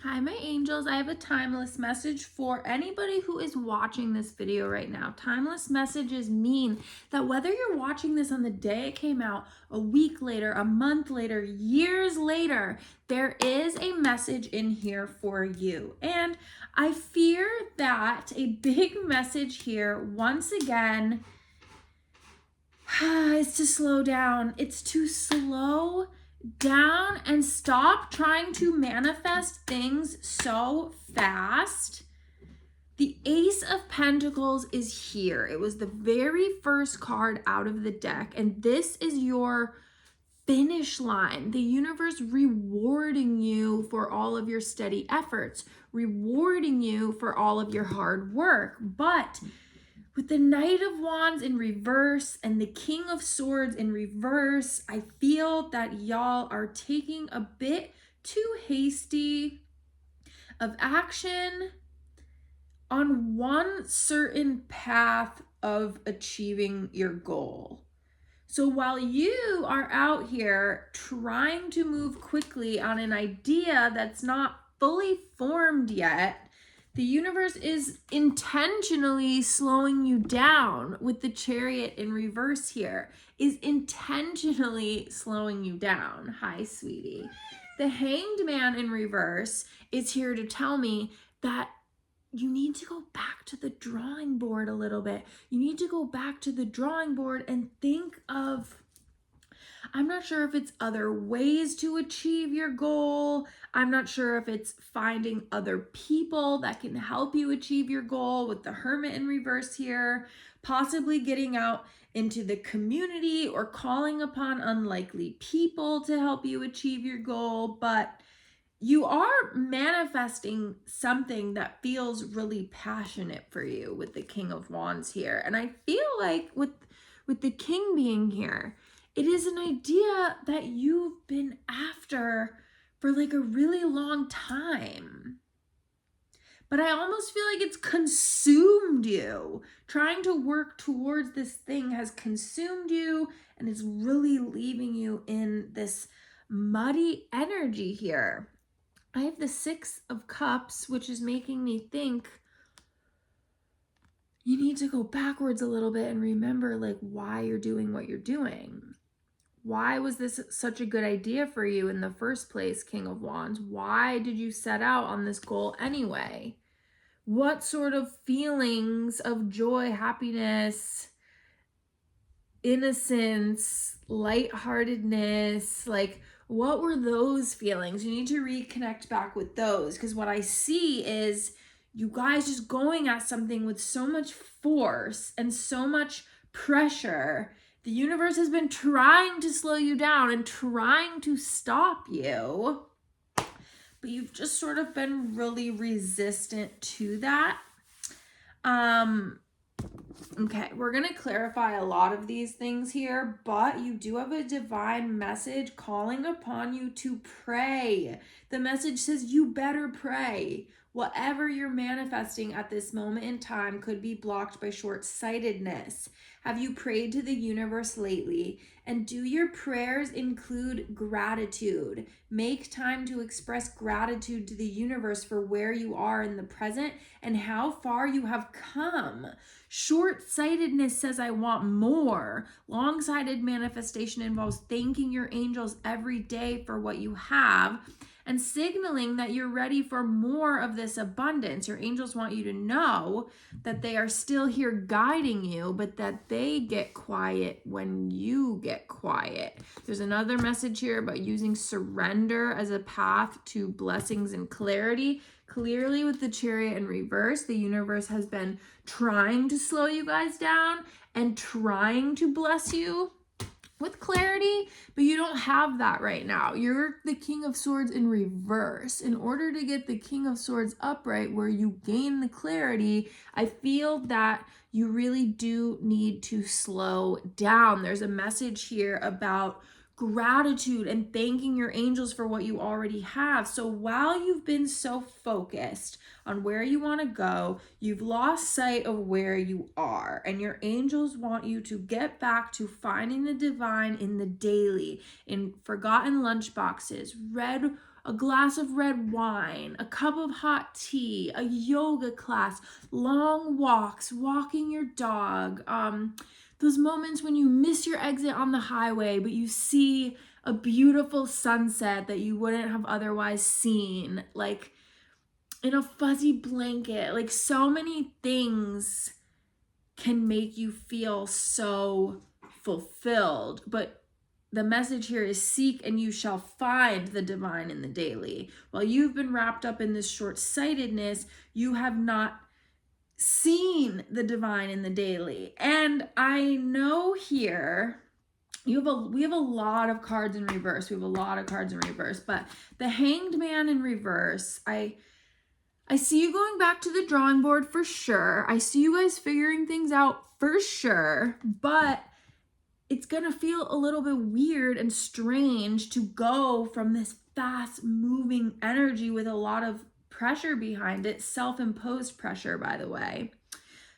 Hi, my angels. I have a timeless message for anybody who is watching this video right now. Timeless messages mean that whether you're watching this on the day it came out, a week later, a month later, years later, there is a message in here for you. And I fear that a big message here, once again, is to slow down. It's to slow down and stop trying to manifest things so fast. The Ace of Pentacles is here. It was the very first card out of the deck, and this is your finish line. The universe rewarding you for all of your steady efforts, rewarding you for all of your hard work. But with the Knight of Wands in reverse and the King of Swords in reverse, I feel that y'all are taking a bit too hasty of action on one certain path of achieving your goal. So while you are out here trying to move quickly on an idea that's not fully formed yet, the universe is intentionally slowing you down with the Chariot in reverse here, is intentionally slowing you down. Hi, sweetie. The Hanged Man in reverse is here to tell me that you need to go back to the drawing board a little bit. You need to go back to the drawing board and think of, I'm not sure if it's other ways to achieve your goal. I'm not sure if it's finding other people that can help you achieve your goal with the Hermit in reverse here, possibly getting out into the community or calling upon unlikely people to help you achieve your goal. But you are manifesting something that feels really passionate for you with the King of Wands here. And I feel like with the King being here, it is an idea that you've been after for like a really long time. But I almost feel like it's consumed you. Trying to work towards this thing has consumed you and is really leaving you in this muddy energy here. I have the Six of Cups, which is making me think you need to go backwards a little bit and remember like why you're doing what you're doing. Why was this such a good idea for you in the first place, King of Wands? Why did you set out on this goal anyway? What sort of feelings of joy, happiness, innocence, lightheartedness, like what were those feelings? You need to reconnect back with those, because what I see is you guys just going at something with so much force and so much pressure. The universe has been trying to slow you down and trying to stop you, but you've just sort of been really resistant to that. Okay, we're going to clarify a lot of these things here, but you do have a divine message calling upon you to pray. The message says you better pray. Whatever you're manifesting at this moment in time could be blocked by short-sightedness. Have you prayed to the universe lately? And do your prayers include gratitude? Make time to express gratitude to the universe for where you are in the present and how far you have come. Short-sightedness says I want more. Long-sighted manifestation involves thanking your angels every day for what you have and signaling that you're ready for more of this abundance. Your angels want you to know that they are still here guiding you, but that they get quiet when you get quiet. There's another message here about using surrender as a path to blessings and clarity. Clearly, with the Chariot in reverse, the universe has been trying to slow you guys down and trying to bless you with clarity, but you don't have that right now. You're the King of Swords in reverse. In order to get the King of Swords upright where you gain the clarity, I feel that you really do need to slow down. There's a message here about gratitude and thanking your angels for what you already have. So while you've been so focused on where you want to go, you've lost sight of where you are, and your angels want you to get back to finding the divine in the daily, in forgotten lunch boxes, red a glass of red wine, a cup of hot tea, a yoga class, long walks, walking your dog, those moments when you miss your exit on the highway, but you see a beautiful sunset that you wouldn't have otherwise seen, like in a fuzzy blanket. Like, so many things can make you feel so fulfilled, but the message here is seek and you shall find the divine in the daily. While you've been wrapped up in this short-sightedness, you have not seen the divine in the daily. And I know here we have a lot of cards in reverse. We have a lot of cards in reverse, but the Hanged Man in reverse, I see you going back to the drawing board for sure. I see you guys figuring things out for sure, but it's gonna feel a little bit weird and strange to go from this fast moving energy with a lot of pressure behind it, self-imposed pressure, by the way.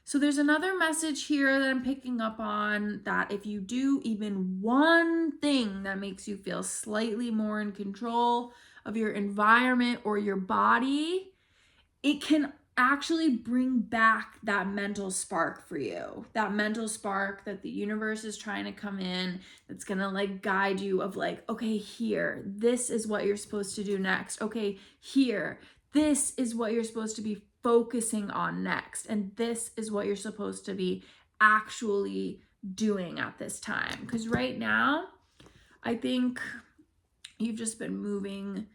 So there's another message here that I'm picking up on, that if you do even one thing that makes you feel slightly more in control of your environment or your body, it can actually bring back that mental spark for you. That mental spark that the universe is trying to come in, that's gonna like guide you of like, okay, here, this is what you're supposed to do next. Okay, here, this is what you're supposed to be focusing on next. And this is what you're supposed to be actually doing at this time. Because right now, I think you've just been moving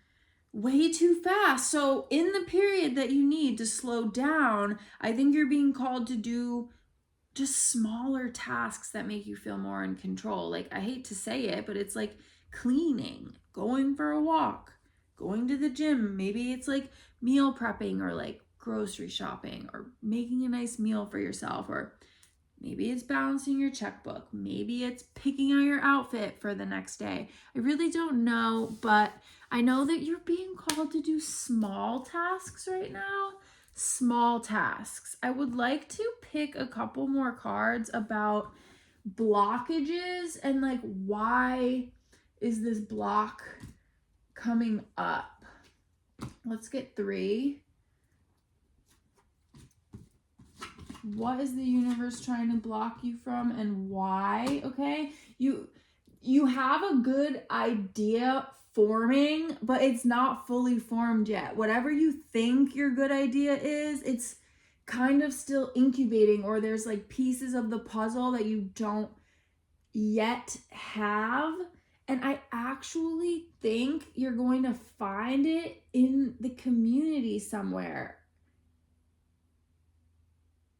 way too fast. So in the period that you need to slow down, I think you're being called to do just smaller tasks that make you feel more in control. Like, I hate to say it, but it's like cleaning, going for a walk, going to the gym. Maybe it's like meal prepping or like grocery shopping or making a nice meal for yourself, or maybe it's balancing your checkbook. Maybe it's picking out your outfit for the next day. I really don't know, but I know that you're being called to do small tasks right now. Small tasks. I would like to pick a couple more cards about blockages and like, why is this block coming up? Let's get 3. What is the universe trying to block you from and why? Okay, you have a good idea forming, but it's not fully formed yet. Whatever you think your good idea is, it's kind of still incubating, or there's like pieces of the puzzle that you don't yet have. And I actually think you're going to find it in the community somewhere.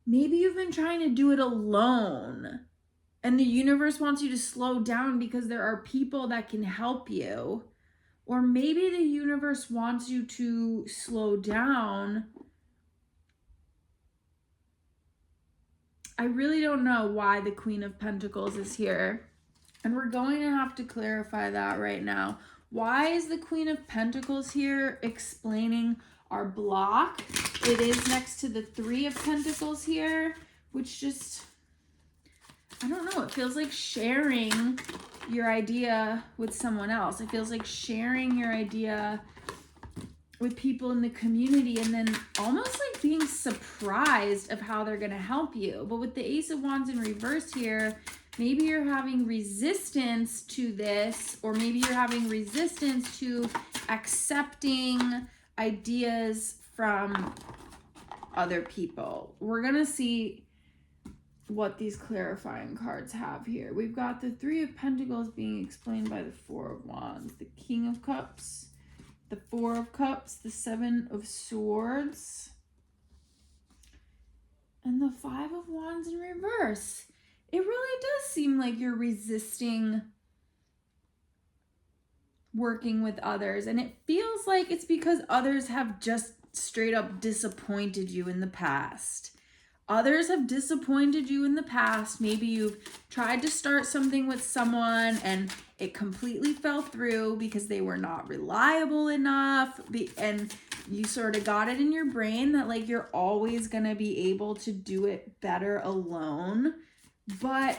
Maybe you've been trying to do it alone and the universe wants you to slow down because there are people that can help you. Or maybe the universe wants you to slow down. I really don't know why the Queen of Pentacles is here. And we're going to have to clarify that right now. Why is the Queen of Pentacles here explaining our block? It is next to the 3 of Pentacles here, which just, I don't know, it feels like sharing your idea with someone else. It feels like sharing your idea with people in the community and then almost like being surprised of how they're going to help you. But with the Ace of Wands in reverse here, maybe you're having resistance to this, or maybe you're having resistance to accepting ideas from other people. We're going to see what these clarifying cards have here. We've got the 3 of Pentacles being explained by the 4 of Wands, the King of Cups, the 4 of Cups, the 7 of Swords, and the 5 of Wands in reverse. It really does seem like you're resisting working with others, and it feels like it's because others have just straight up disappointed you in the past. Others have disappointed you in the past. Maybe you've tried to start something with someone and it completely fell through because they were not reliable enough. And you sort of got it in your brain that like you're always going to be able to do it better alone. But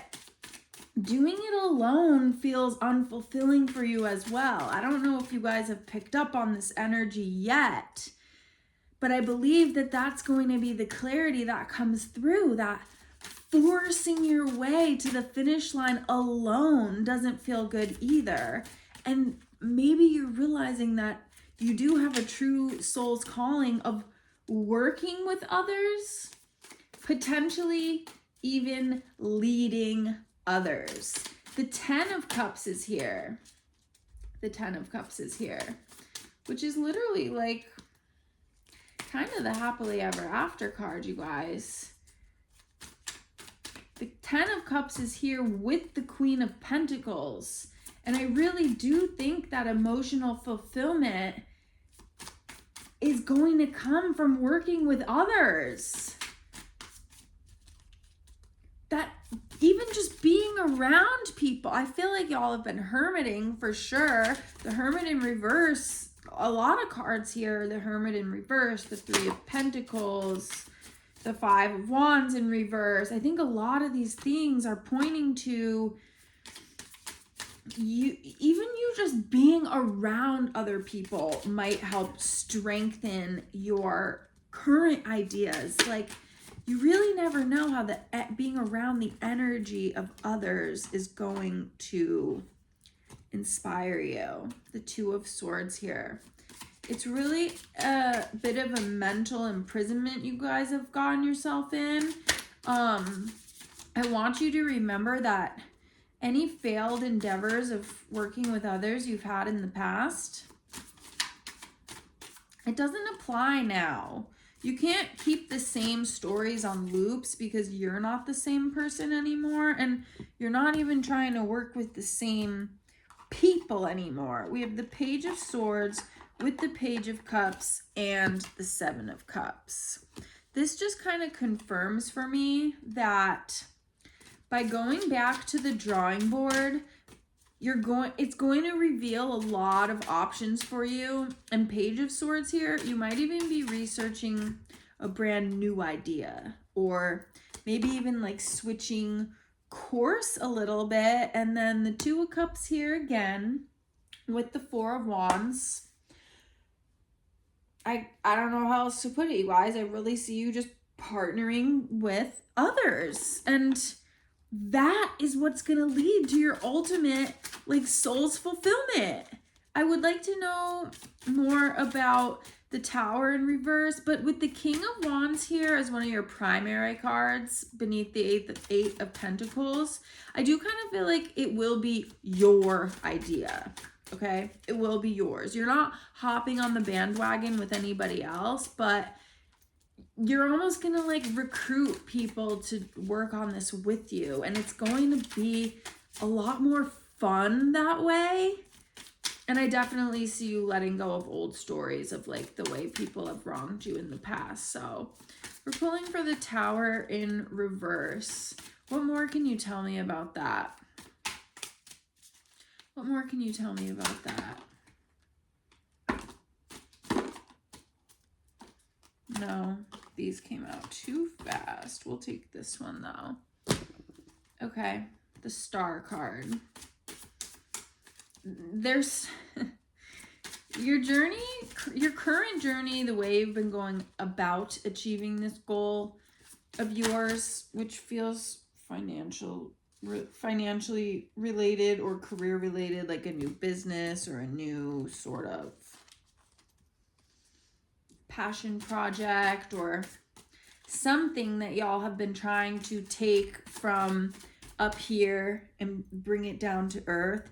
doing it alone feels unfulfilling for you as well. I don't know if you guys have picked up on this energy yet, but I believe that that's going to be the clarity that comes through, that forcing your way to the finish line alone doesn't feel good either. And maybe you're realizing that you do have a true soul's calling of working with others, potentially even leading others. The 10 of Cups is here. The 10 of Cups is here, which is literally like kind of the happily ever after card, you guys. The 10 of Cups is here with the Queen of Pentacles. And I really do think that emotional fulfillment is going to come from working with others. That even just being around people, I feel like y'all have been hermiting for sure. The Hermit in reverse, a lot of cards here. The Hermit in reverse, the 3 of Pentacles, the 5 of Wands in reverse. I think a lot of these things are pointing to you, even you just being around other people might help strengthen your current ideas. Like, you really never know how being around the energy of others is going to inspire you. The 2 of Swords here. It's really a bit of a mental imprisonment you guys have gotten yourself in. I want you to remember that any failed endeavors of working with others you've had in the past, it doesn't apply now. You can't keep the same stories on loops because you're not the same person anymore, and you're not even trying to work with the same people anymore. We have the Page of Swords with the Page of Cups and the 7 of Cups. This just kind of confirms for me that by going back to the drawing board, it's going to reveal a lot of options for you. And Page of Swords here, you might even be researching a brand new idea, or maybe even like switching course a little bit. And then the 2 of Cups here again with the 4 of Wands. I don't know how else to put it, you guys. I really see you just partnering with others, and that is what's going to lead to your ultimate like soul's fulfillment. I would like to know more about the Tower in reverse, but with the King of Wands here as one of your primary cards beneath the 8 of Pentacles, I do kind of feel like it will be your idea. Okay, it will be yours. You're not hopping on the bandwagon with anybody else, but you're almost gonna like recruit people to work on this with you, and it's going to be a lot more fun that way. And I definitely see you letting go of old stories of like the way people have wronged you in the past. So we're pulling for the Tower in reverse. What more can you tell me about that? What more can you tell me about that? No, these came out too fast. We'll take this one though. Okay, the Star card. There's your journey, your current journey, the way you've been going about achieving this goal of yours, which feels financially related or career related, like a new business or a new sort of passion project or something that y'all have been trying to take from up here and bring it down to earth.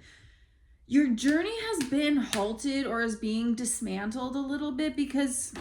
Your journey has been halted or is being dismantled a little bit because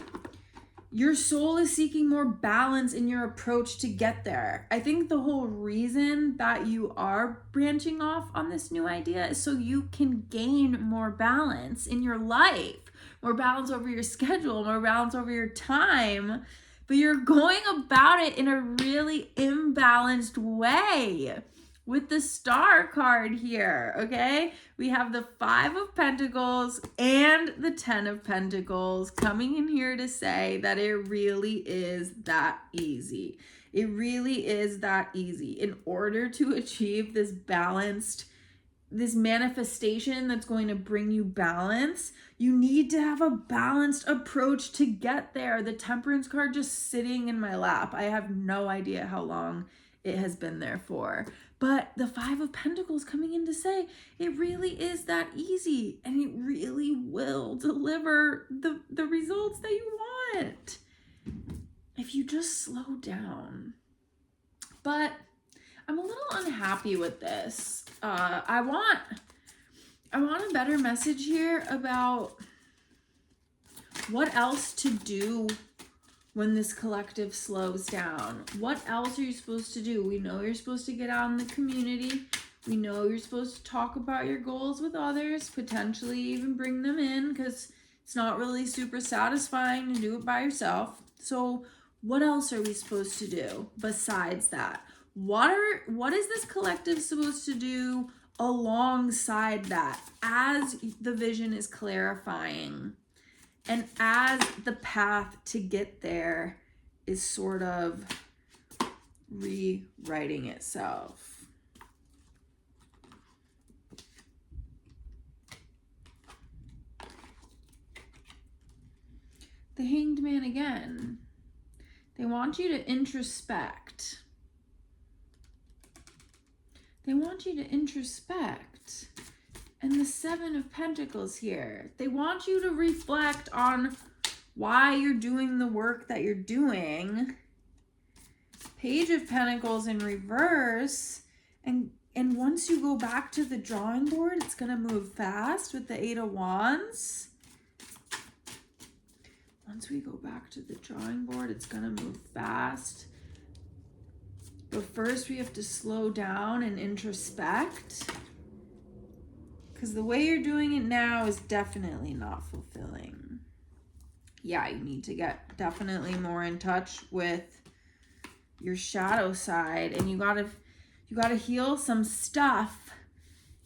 your soul is seeking more balance in your approach to get there. I think the whole reason that you are branching off on this new idea is so you can gain more balance in your life, more balance over your schedule, more balance over your time. But you're going about it in a really imbalanced way. with the Star card here, okay? We have the 5 of Pentacles and the 10 of Pentacles coming in here to say that it really is that easy. It really is that easy. In order to achieve this manifestation that's going to bring you balance, you need to have a balanced approach to get there. The Temperance card just sitting in my lap. I have no idea how long it has been there for. But the 5 of Pentacles coming in to say it really is that easy, and it really will deliver the results that you want if you just slow down. But I'm a little unhappy with this. I want a better message here about what else to do when this collective slows down. What else are you supposed to do? We know you're supposed to get out in the community. We know you're supposed to talk about your goals with others, potentially even bring them in, because it's not really super satisfying to do it by yourself. So what else are we supposed to do besides that? What is this collective supposed to do alongside that as the vision is clarifying and as the path to get there is sort of rewriting itself? The Hanged Man again. They want you to introspect. They want you to introspect. And the 7 of Pentacles here. They want you to reflect on why you're doing the work that you're doing. Page of Pentacles in reverse. And once you go back to the drawing board, it's going to move fast with the 8 of Wands. Once we go back to the drawing board, it's going to move fast. But first we have to slow down and introspect, because the way you're doing it now is definitely not fulfilling. Yeah, you need to get definitely more in touch with your shadow side, and you gotta heal some stuff.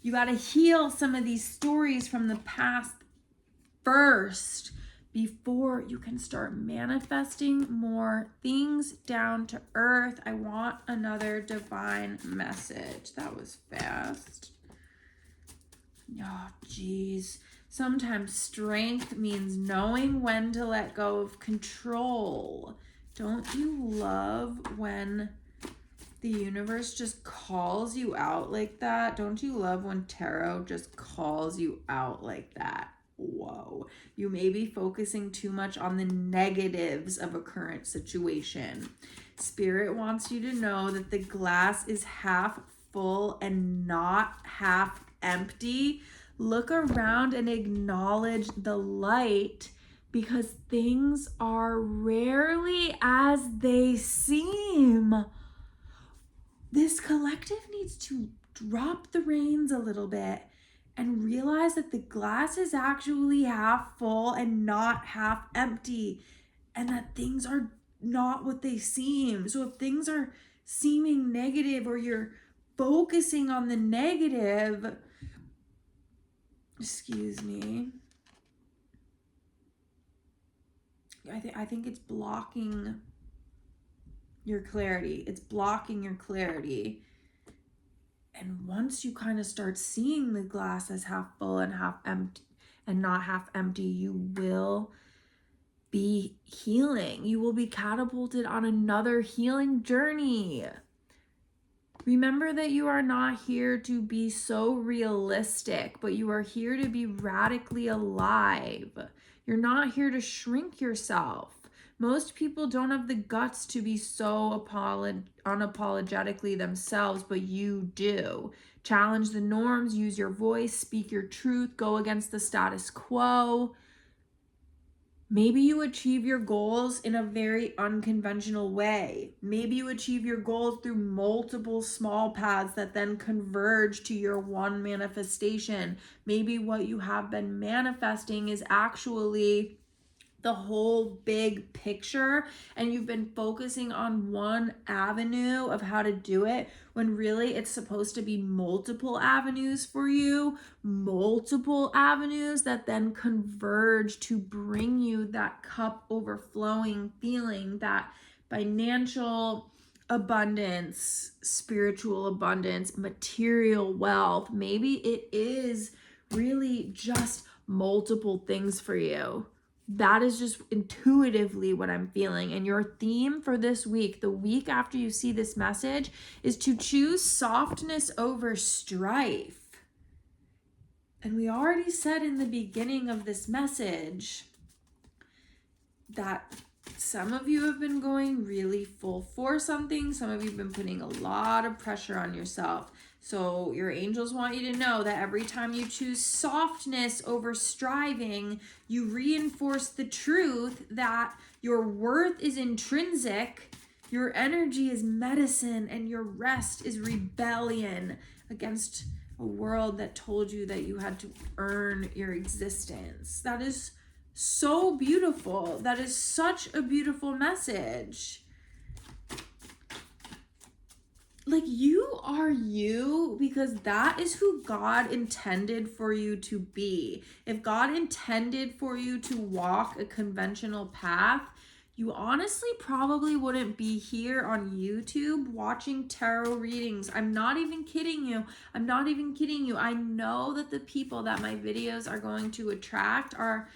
You gotta heal some of these stories from the past first, before you can start manifesting more things down to earth. I want another divine message. That was fast. Oh, geez. Sometimes strength means knowing when to let go of control. Don't you love when the universe just calls you out like that? Don't you love when tarot just calls you out like that? Whoa, you may be focusing too much on the negatives of a current situation. Spirit wants you to know that the glass is half full and not half empty. Look around and acknowledge the light, because things are rarely as they seem. This collective needs to drop the reins a little bit and realize that the glass is actually half full and not half empty, and that things are not what they seem. So if things are seeming negative, or you're focusing on the negative, excuse me, I think it's blocking your clarity. It's blocking your clarity. And once you kind of start seeing the glass as half full and half empty and not half empty, you will be healing. You will be catapulted on another healing journey. Remember that you are not here to be so realistic, but you are here to be radically alive. You're not here to shrink yourself. Most people don't have the guts to be so unapologetically themselves, but you do. Challenge the norms, use your voice, speak your truth, go against the status quo. Maybe you achieve your goals in a very unconventional way. Maybe you achieve your goals through multiple small paths that then converge to your one manifestation. Maybe what you have been manifesting is actually the whole big picture and you've been focusing on one avenue of how to do it, when really it's supposed to be multiple avenues for you, multiple avenues that then converge to bring you that cup overflowing feeling, that financial abundance, spiritual abundance, material wealth. Maybe it is really just multiple things for you. That is just intuitively what I'm feeling. And your theme for this week, the week after you see this message, is to choose softness over strife. And we already said in the beginning of this message that some of you have been going really full for something. Some of you have been putting a lot of pressure on yourself. So your angels want you to know that every time you choose softness over striving, you reinforce the truth that your worth is intrinsic, your energy is medicine, and your rest is rebellion against a world that told you that you had to earn your existence. That is so beautiful. That is such a beautiful message. Like, you are you because that is who God intended for you to be. If God intended for you to walk a conventional path, you honestly probably wouldn't be here on YouTube watching tarot readings. I'm not even kidding you. I'm not even kidding you. I know that the people that my videos are going to attract are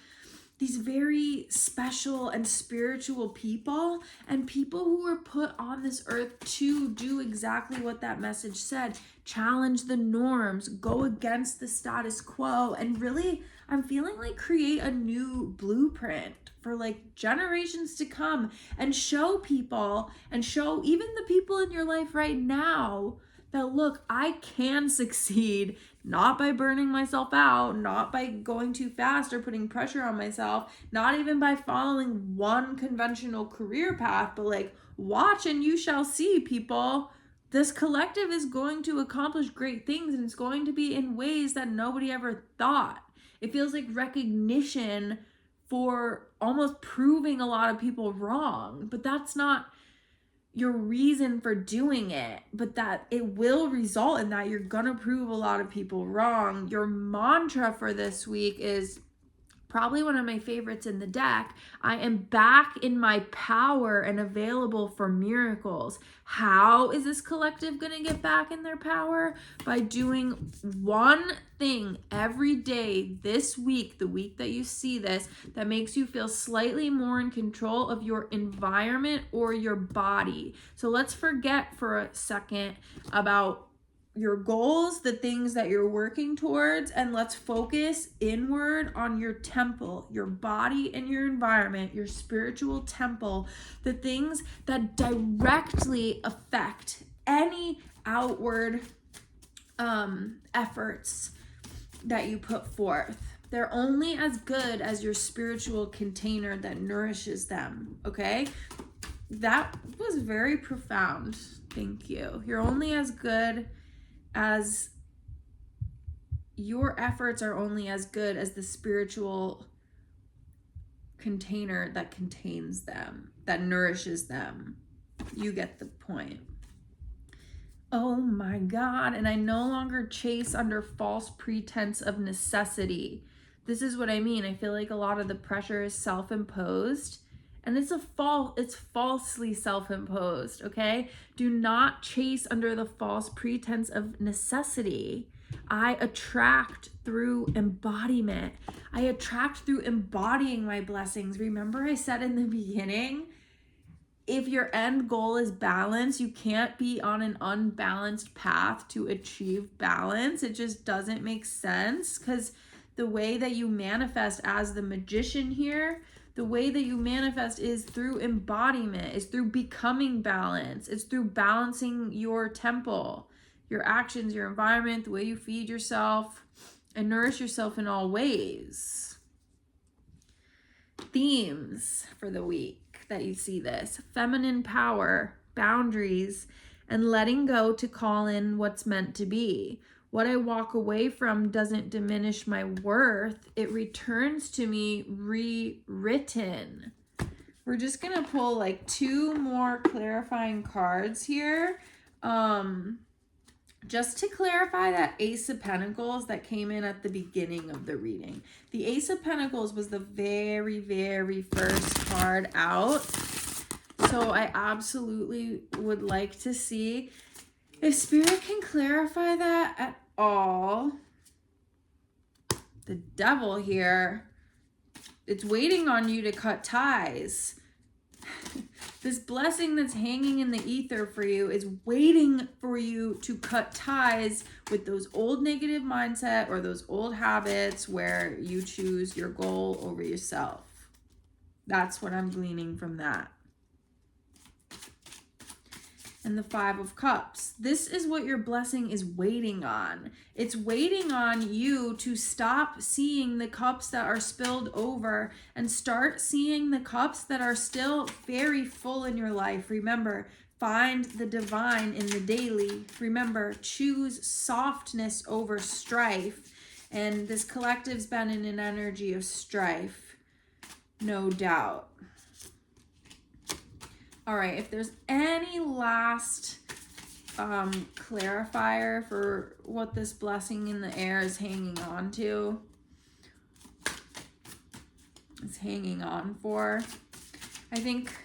these very special and spiritual people, and people who were put on this earth to do exactly what that message said: challenge the norms, go against the status quo, and really, I'm feeling like create a new blueprint for like generations to come, and show people, and show even the people in your life right now that, look, I can succeed, not by burning myself out, not by going too fast or putting pressure on myself, not even by following one conventional career path, but like, watch and you shall see, people. This collective is going to accomplish great things, and it's going to be in ways that nobody ever thought. It feels like recognition for almost proving a lot of people wrong, but that's not your reason for doing it, but that it will result in that you're gonna prove a lot of people wrong. Your mantra for this week is probably one of my favorites in the deck. I am back in my power and available for miracles. How is this collective going to get back in their power? By doing one thing every day this week, the week that you see this, that makes you feel slightly more in control of your environment or your body. So let's forget for a second about your goals, the things that you're working towards, and let's focus inward on your temple, your body and your environment, your spiritual temple, the things that directly affect any outward efforts that you put forth. They're only as good as your spiritual container that nourishes them, okay? That was very profound. Thank you. You're only as good as your efforts are only as good as the spiritual container that contains them, that nourishes them. You get the point. Oh my God. And I no longer chase under false pretense of necessity. This is what I mean. I feel like a lot of the pressure is self-imposed. And it's falsely self-imposed, okay? Do not chase under the false pretense of necessity. I attract through embodiment. I attract through embodying my blessings. Remember I said in the beginning, if your end goal is balance, you can't be on an unbalanced path to achieve balance. It just doesn't make sense, because the way that you manifest as the magician here, the way that you manifest is through embodiment, is through becoming balance. It's through balancing your temple, your actions, your environment, the way you feed yourself and nourish yourself in all ways. Themes for the week that you see this: feminine power, boundaries, and letting go to call in what's meant to be. What I walk away from doesn't diminish my worth. It returns to me rewritten. We're just going to pull like 2 more clarifying cards here. Just to clarify that Ace of Pentacles that came in at the beginning of the reading. The Ace of Pentacles was the very, very first card out. So I absolutely would like to see if Spirit can clarify that at all. The Devil here, it's waiting on you to cut ties. This blessing that's hanging in the ether for you is waiting for you to cut ties with those old negative mindset or those old habits where you choose your goal over yourself. That's what I'm gleaning from that. And the 5 of Cups. This is what your blessing is waiting on. It's waiting on you to stop seeing the cups that are spilled over and start seeing the cups that are still very full in your life. Remember, find the divine in the daily. Remember, choose softness over strife. And this collective's been in an energy of strife, no doubt. All right, if there's any last clarifier for what this blessing in the air is hanging on to, is hanging on for, I think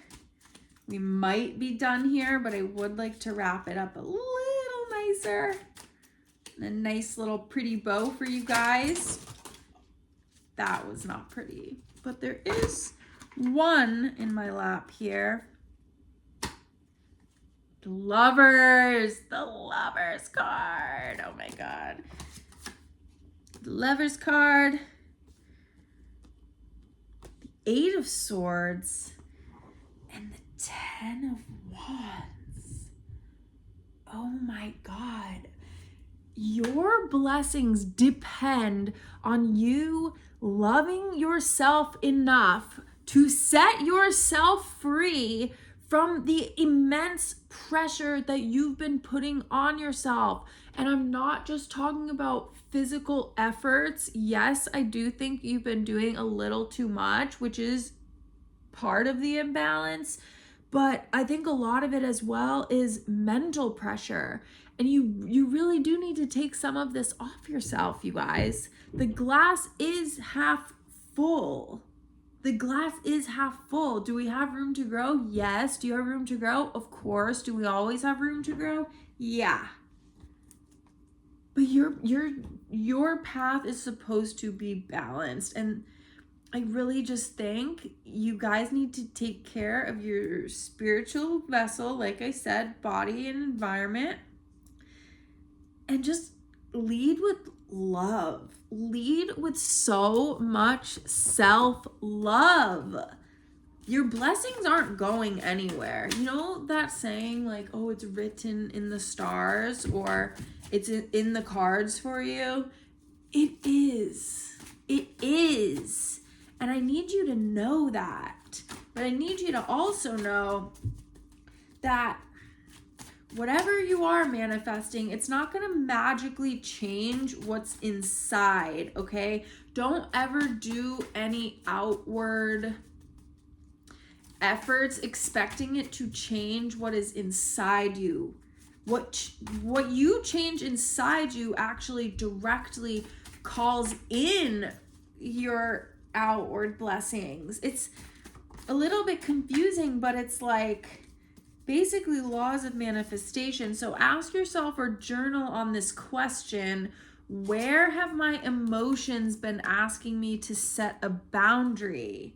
we might be done here, but I would like to wrap it up a little nicer. A nice little pretty bow for you guys. That was not pretty, but there is one in my lap here. The Lovers card. Oh my God. The Lovers card. The 8 of Swords. And the 10 of Wands. Oh my God. Your blessings depend on you loving yourself enough to set yourself free from the immense pressure that you've been putting on yourself. And I'm not just talking about physical efforts. Yes, I do think you've been doing a little too much, which is part of the imbalance. But I think a lot of it as well is mental pressure. And you really do need to take some of this off yourself, you guys. The glass is half full. The glass is half full. Do we have room to grow? Yes. Do you have room to grow? Of course. Do we always have room to grow? Yeah. But your path is supposed to be balanced. And I really just think you guys need to take care of your spiritual vessel, like I said, body and environment. And just lead with love. Lead with so much self-love. Your blessings aren't going anywhere. You know that saying like, oh, it's written in the stars or it's in the cards for you? It is. It is. And I need you to know that. But I need you to also know that whatever you are manifesting, it's not going to magically change what's inside, okay? Don't ever do any outward efforts expecting it to change what is inside you. What you change inside you actually directly calls in your outward blessings. It's a little bit confusing, but it's like basically laws of manifestation. So ask yourself or journal on this question: where have my emotions been asking me to set a boundary?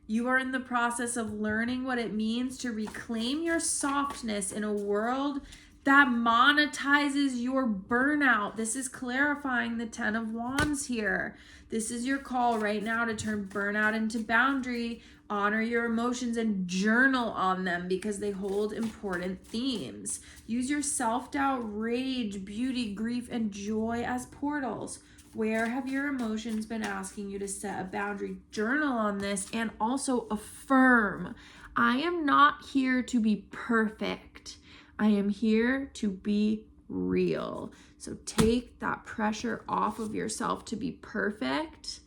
You are in the process of learning what it means to reclaim your softness in a world that monetizes your burnout. This is clarifying the 10 of Wands here. This is your call right now to turn burnout into boundary, honor your emotions, and journal on them because they hold important themes. Use your self-doubt, rage, beauty, grief, and joy as portals. Where have your emotions been asking you to set a boundary? Journal on this and also affirm. I am not here to be perfect. I am here to be real. So take that pressure off of yourself to be perfect.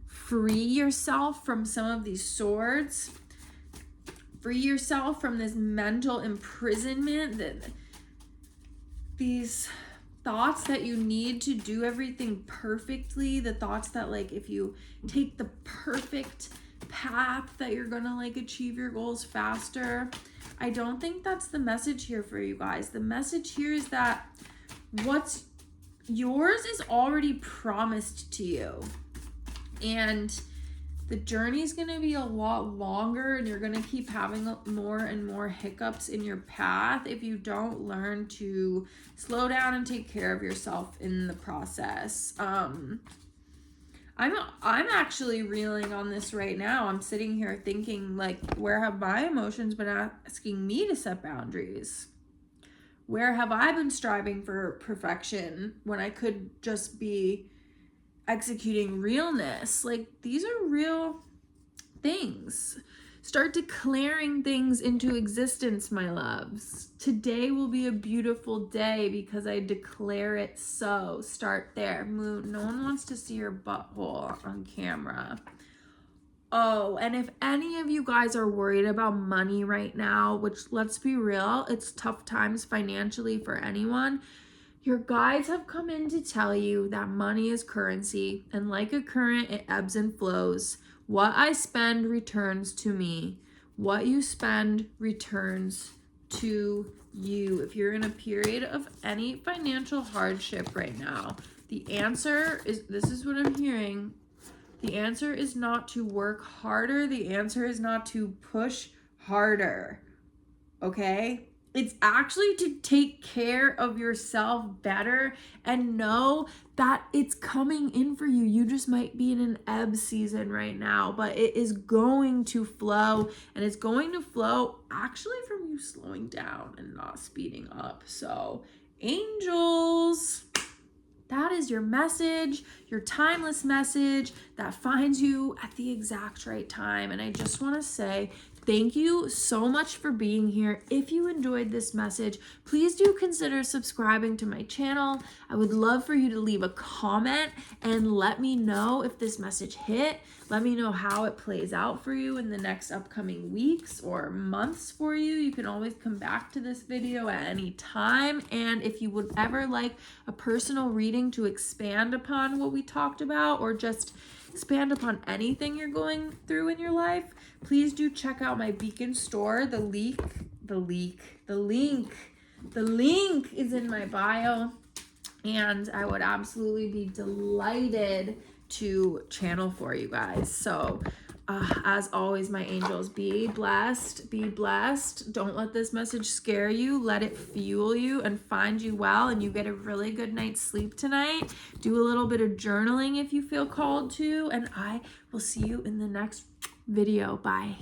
Free yourself from some of these swords. Free yourself from this mental imprisonment, these thoughts that you need to do everything perfectly, the thoughts that like if you take the perfect path that you're gonna like achieve your goals faster. I don't think that's the message here for you guys. The message here is that what's yours is already promised to you, and the journey is going to be a lot longer, and you're going to keep having more and more hiccups in your path if you don't learn to slow down and take care of yourself in the process. I'm actually reeling on this right now. I'm sitting here thinking, like, where have my emotions been asking me to set boundaries? Where have I been striving for perfection when I could just be executing realness? Like, these are real things. Start declaring things into existence, my loves. Today will be a beautiful day because I declare it so. Start there. Moon, no one wants to see your butthole on camera. Oh, and if any of you guys are worried about money right now, which, let's be real, it's tough times financially for anyone, your guides have come in to tell you that money is currency, and like a current, it ebbs and flows. What I spend returns to me. What you spend returns to you. If you're in a period of any financial hardship right now, the answer is, this is what I'm hearing, the answer is not to work harder. The answer is not to push harder. Okay? It's actually to take care of yourself better and know that it's coming in for you. You just might be in an ebb season right now, but it is going to flow, and it's going to flow actually from you slowing down and not speeding up. So, angels, that is your message, your timeless message that finds you at the exact right time. And I just want to say thank you so much for being here. If you enjoyed this message, please do consider subscribing to my channel. I would love for you to leave a comment and let me know if this message hit. Let me know how it plays out for you in the next upcoming weeks or months for you. You can always come back to this video at any time. And if you would ever like a personal reading to expand upon what we talked about, or just expand upon anything you're going through in your life, please do check out my Beacon store. The link is in my bio, and I would absolutely be delighted to channel for you guys. So as always, my angels, be blessed, be blessed. Don't let this message scare you. Let it fuel you and find you well, and you get a really good night's sleep tonight. Do a little bit of journaling if you feel called to, and I will see you in the next video. Bye.